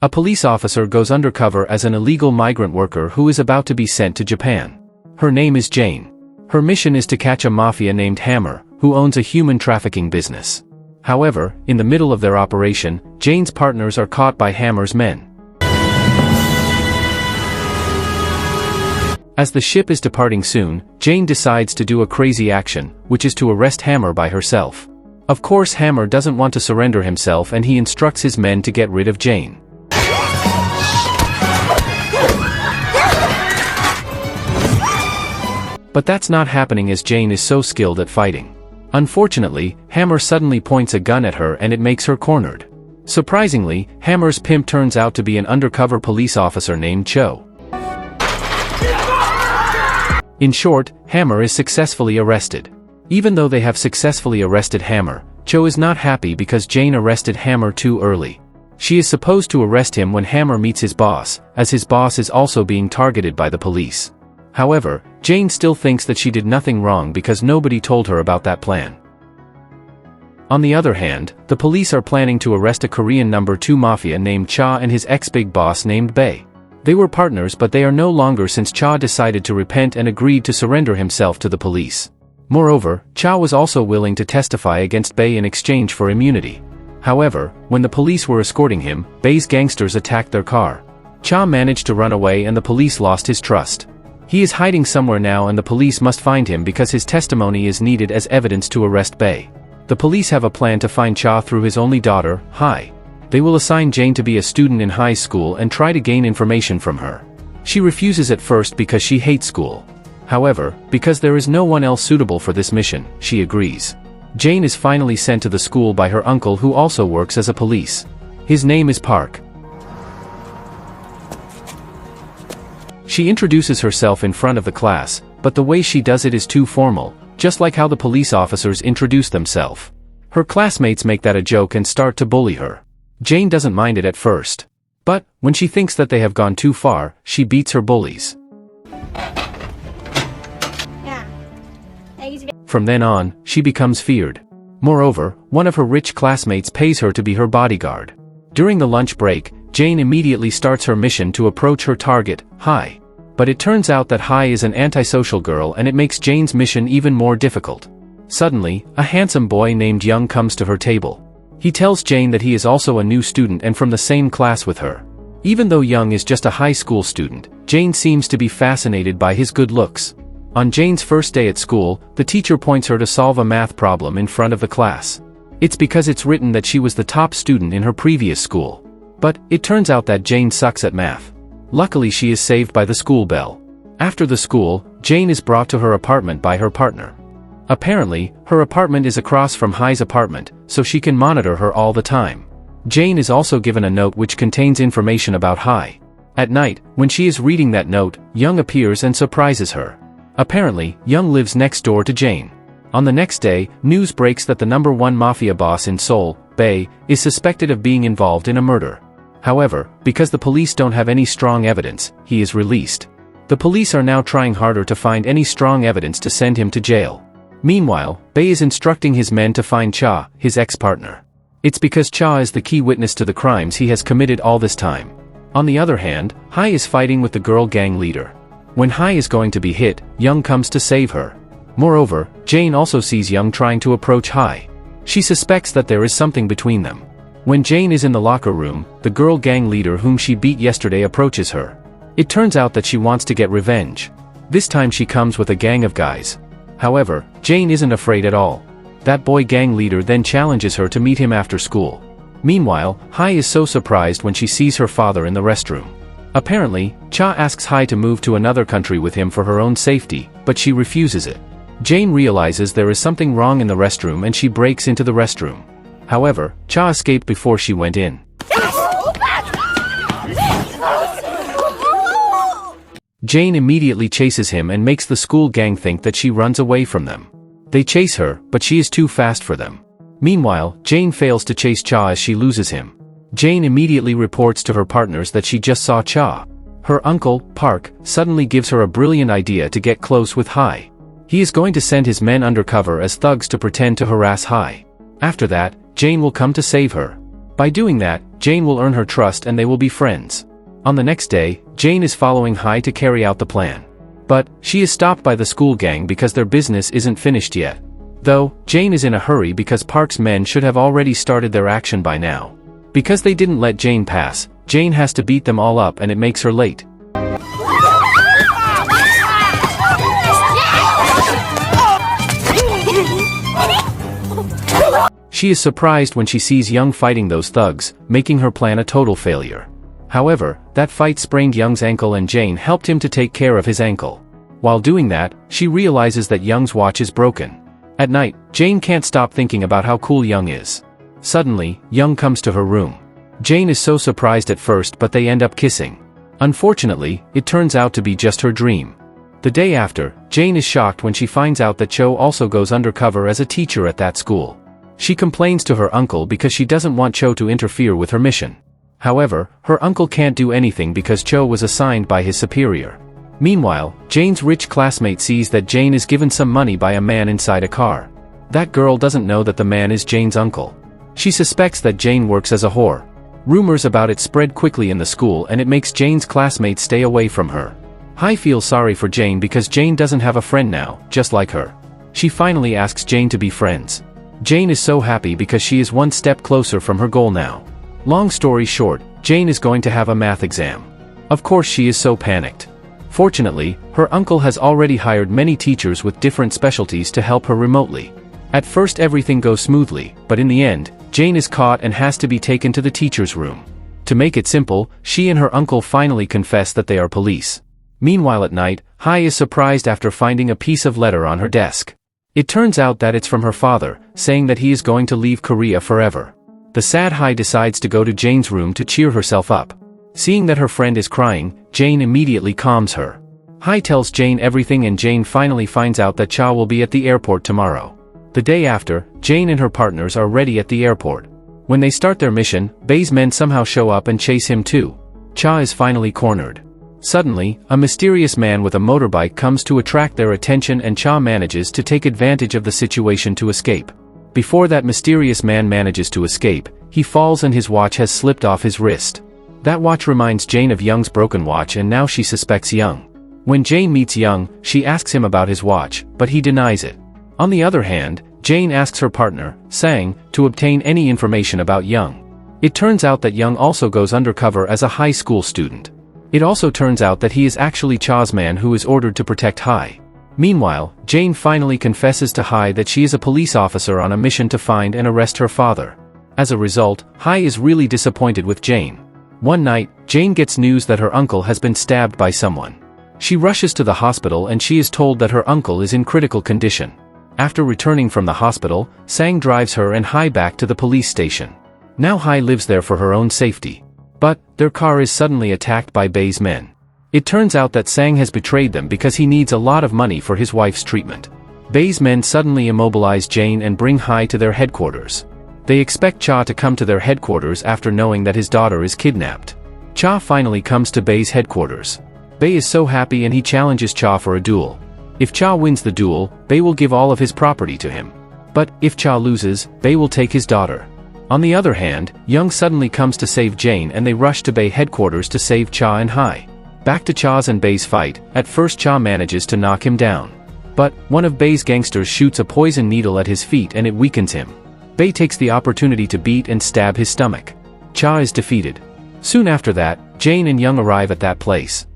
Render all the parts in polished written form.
A police officer goes undercover as an illegal migrant worker who is about to be sent to Japan. Her name is Jane. Her mission is to catch a mafia named Hammer, who owns a human trafficking business. However, in the middle of their operation, Jane's partners are caught by Hammer's men. As the ship is departing soon, Jane decides to do a crazy action, which is to arrest Hammer by herself. Of course, Hammer doesn't want to surrender himself and he instructs his men to get rid of Jane. But that's not happening as Jane is so skilled at fighting. Unfortunately, Hammer suddenly points a gun at her and it makes her cornered. Surprisingly, Hammer's pimp turns out to be an undercover police officer named Cho. In short, Hammer is successfully arrested. Even though they have successfully arrested Hammer, Cho is not happy because Jane arrested Hammer too early. She is supposed to arrest him when Hammer meets his boss, as his boss is also being targeted by the police. However, Jane still thinks that she did nothing wrong because nobody told her about that plan. On the other hand, the police are planning to arrest a Korean number 2 mafia named Cha and his ex-big boss named Bae. They were partners but they are no longer since Cha decided to repent and agreed to surrender himself to the police. Moreover, Cha was also willing to testify against Bae in exchange for immunity. However, when the police were escorting him, Bae's gangsters attacked their car. Cha managed to run away and the police lost his trust. He is hiding somewhere now and the police must find him because his testimony is needed as evidence to arrest Bae. The police have a plan to find Cha through his only daughter, Hai. They will assign Jane to be a student in high school and try to gain information from her. She refuses at first because she hates school. However, because there is no one else suitable for this mission, she agrees. Jane is finally sent to the school by her uncle who also works as a police. His name is Park. She introduces herself in front of the class, but the way she does it is too formal, just like how the police officers introduce themselves. Her classmates make that a joke and start to bully her. Jane doesn't mind it at first. But, when she thinks that they have gone too far, she beats her bullies. From then on, she becomes feared. Moreover, one of her rich classmates pays her to be her bodyguard. During the lunch break, Jane immediately starts her mission to approach her target, Hai. But it turns out that Hai is an antisocial girl and it makes Jane's mission even more difficult. Suddenly, a handsome boy named Young comes to her table. He tells Jane that he is also a new student and from the same class with her. Even though Young is just a high school student, Jane seems to be fascinated by his good looks. On Jane's first day at school, the teacher points her to solve a math problem in front of the class. It's because it's written that she was the top student in her previous school. But, it turns out that Jane sucks at math. Luckily she is saved by the school bell. After the school, Jane is brought to her apartment by her partner. Apparently, her apartment is across from Hai's apartment, so she can monitor her all the time. Jane is also given a note which contains information about Hai. At night, when she is reading that note, Young appears and surprises her. Apparently, Young lives next door to Jane. On the next day, news breaks that the number 1 mafia boss in Seoul, Bae, is suspected of being involved in a murder. However, because the police don't have any strong evidence, he is released. The police are now trying harder to find any strong evidence to send him to jail. Meanwhile, Bae is instructing his men to find Cha, his ex-partner. It's because Cha is the key witness to the crimes he has committed all this time. On the other hand, Hai is fighting with the girl gang leader. When Hai is going to be hit, Young comes to save her. Moreover, Jane also sees Young trying to approach Hai. She suspects that there is something between them. When Jane is in the locker room, the girl gang leader whom she beat yesterday approaches her. It turns out that she wants to get revenge. This time she comes with a gang of guys. However, Jane isn't afraid at all. That boy gang leader then challenges her to meet him after school. Meanwhile, Hai is so surprised when she sees her father in the restroom. Apparently, Cha asks Hai to move to another country with him for her own safety, but she refuses it. Jane realizes there is something wrong in the restroom and she breaks into the restroom. However, Cha escaped before she went in. Jane immediately chases him and makes the school gang think that she runs away from them. They chase her, but she is too fast for them. Meanwhile, Jane fails to chase Cha as she loses him. Jane immediately reports to her partners that she just saw Cha. Her uncle, Park, suddenly gives her a brilliant idea to get close with Hai. He is going to send his men undercover as thugs to pretend to harass Hai. After that, Jane will come to save her. By doing that, Jane will earn her trust and they will be friends. On the next day, Jane is following Hai to carry out the plan. But she is stopped by the school gang because their business isn't finished yet. Though, Jane is in a hurry because Park's men should have already started their action by now. Because they didn't let Jane pass, Jane has to beat them all up and it makes her late. She is surprised when she sees Young fighting those thugs, making her plan a total failure. However, that fight sprained Young's ankle and Jane helped him to take care of his ankle. While doing that, she realizes that Young's watch is broken. At night, Jane can't stop thinking about how cool Young is. Suddenly, Young comes to her room. Jane is so surprised at first but they end up kissing. Unfortunately, it turns out to be just her dream. The day after, Jane is shocked when she finds out that Cho also goes undercover as a teacher at that school. She complains to her uncle because she doesn't want Cho to interfere with her mission. However, her uncle can't do anything because Cho was assigned by his superior. Meanwhile, Jane's rich classmate sees that Jane is given some money by a man inside a car. That girl doesn't know that the man is Jane's uncle. She suspects that Jane works as a whore. Rumors about it spread quickly in the school and it makes Jane's classmates stay away from her. Hai feels sorry for Jane because Jane doesn't have a friend now, just like her. She finally asks Jane to be friends. Jane is so happy because she is one step closer from her goal now. Long story short, Jane is going to have a math exam. Of course she is so panicked. Fortunately, her uncle has already hired many teachers with different specialties to help her remotely. At first everything goes smoothly, but in the end, Jane is caught and has to be taken to the teacher's room. To make it simple, she and her uncle finally confess that they are police. Meanwhile at night, Hai is surprised after finding a piece of letter on her desk. It turns out that it's from her father, saying that he is going to leave Korea forever. The sad Hai decides to go to Jane's room to cheer herself up. Seeing that her friend is crying, Jane immediately calms her. Hai tells Jane everything and Jane finally finds out that Cha will be at the airport tomorrow. The day after, Jane and her partners are ready at the airport. When they start their mission, Bei's men somehow show up and chase him too. Cha is finally cornered. Suddenly, a mysterious man with a motorbike comes to attract their attention and Cha manages to take advantage of the situation to escape. Before that mysterious man manages to escape, he falls and his watch has slipped off his wrist. That watch reminds Jane of Young's broken watch and now she suspects Young. When Jane meets Young, she asks him about his watch, but he denies it. On the other hand, Jane asks her partner, Sang, to obtain any information about Young. It turns out that Young also goes undercover as a high school student. It also turns out that he is actually Cha's man who is ordered to protect Hai. Meanwhile, Jane finally confesses to Hai that she is a police officer on a mission to find and arrest her father. As a result, Hai is really disappointed with Jane. One night, Jane gets news that her uncle has been stabbed by someone. She rushes to the hospital and she is told that her uncle is in critical condition. After returning from the hospital, Sang drives her and Hai back to the police station. Now Hai lives there for her own safety. But, their car is suddenly attacked by Bei's men. It turns out that Sang has betrayed them because he needs a lot of money for his wife's treatment. Bei's men suddenly immobilize Jane and bring Hai to their headquarters. They expect Cha to come to their headquarters after knowing that his daughter is kidnapped. Cha finally comes to Bei's headquarters. Bei is so happy and he challenges Cha for a duel. If Cha wins the duel, Bei will give all of his property to him. But, if Cha loses, Bei will take his daughter. On the other hand, Young suddenly comes to save Jane and they rush to Bei headquarters to save Cha and Hai. Back to Cha's and Bei's fight, at first Cha manages to knock him down. But, one of Bei's gangsters shoots a poison needle at his feet and it weakens him. Bei takes the opportunity to beat and stab his stomach. Cha is defeated. Soon after that, Jane and Young arrive at that place.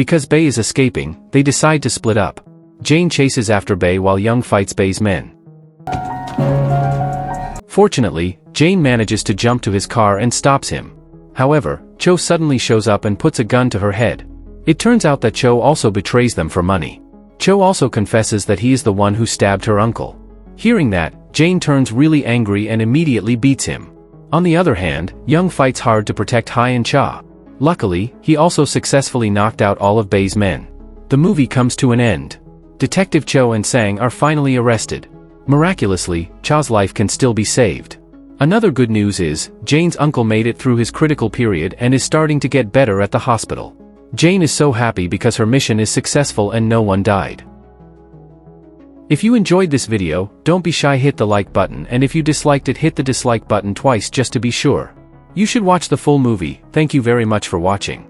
Because Bei is escaping, they decide to split up. Jane chases after Bei while Young fights Bei's men. Fortunately, Jane manages to jump to his car and stops him. However, Cho suddenly shows up and puts a gun to her head. It turns out that Cho also betrays them for money. Cho also confesses that he is the one who stabbed her uncle. Hearing that, Jane turns really angry and immediately beats him. On the other hand, Young fights hard to protect Hai and Cha. Luckily, he also successfully knocked out all of Bei's men. The movie comes to an end. Detective Cho and Sang are finally arrested. Miraculously, Cha's life can still be saved. Another good news is, Jane's uncle made it through his critical period and is starting to get better at the hospital. Jane is so happy because her mission is successful and no one died. If you enjoyed this video, don't be shy, hit the like button, and if you disliked it, hit the dislike button twice just to be sure. You should watch the full movie. Thank you very much for watching.